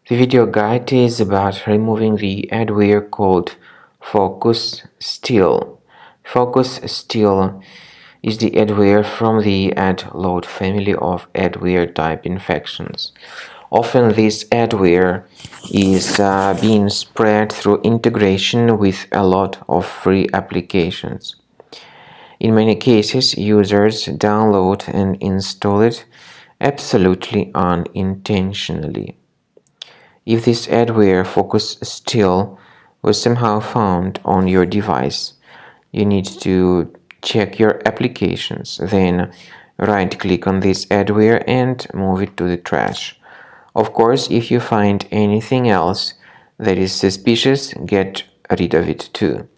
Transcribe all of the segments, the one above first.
The video guide is about removing the adware called FocusStill. FocusStill is the adware from the adload family of adware type infections. Often this adware is being spread through integration with a lot of free applications. In many cases, users download and install it absolutely unintentionally. If this adware FocusStill was somehow found on your device, you need to check your applications, then right-click on this adware and move it to the trash. Of course, if you find anything else that is suspicious, get rid of it too.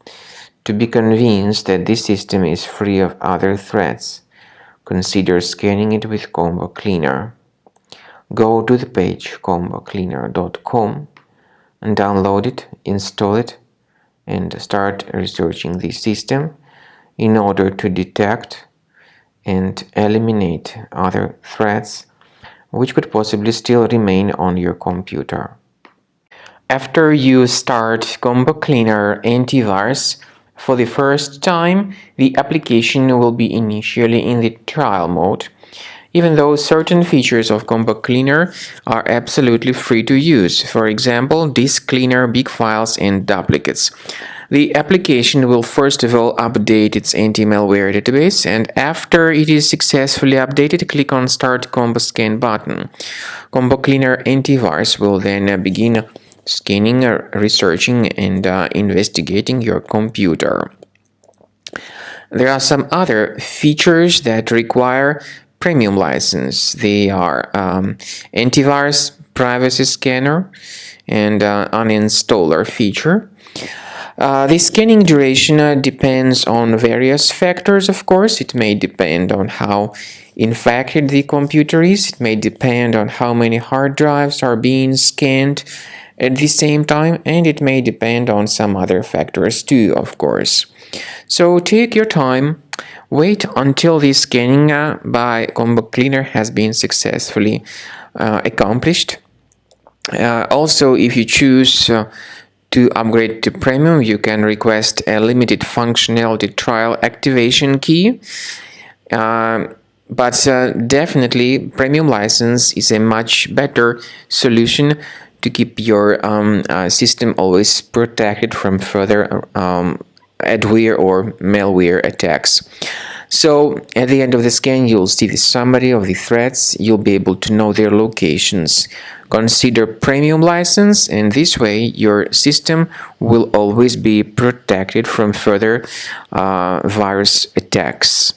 To be convinced that this system is free of other threats, consider scanning it with Combo Cleaner. Go to the page combocleaner.com and download it, install it, and start researching the system in order to detect and eliminate other threats which could possibly still remain on your computer. After you start Combo Cleaner Antivirus for the first time, the application will be initially in the trial mode, even though certain features of Combo Cleaner are absolutely free to use. For example, disk cleaner, big files, and duplicates. The application will first of all update its anti-malware database, and after it is successfully updated, click on Start Combo Scan button. Combo Cleaner Antivirus will then begin scanning, researching, and investigating your computer. There are some other features that require premium license. They are antivirus, privacy scanner, and uninstaller feature. The scanning duration depends on various factors, of course. It may depend on how infected the computer is. It may depend on how many hard drives are being scanned at the same time, and it may depend on some other factors too, of course. So take your time. Wait until the scanning by Combo Cleaner has been successfully accomplished. Also, if you choose to upgrade to Premium, you can request a limited functionality trial activation key. But definitely, Premium license is a much better solution to keep your system always protected from further adware or malware attacks. So at the end of the scan, you'll see the summary of the threats. You'll be able to know their locations. Consider Premium license, and this way your system will always be protected from further virus attacks.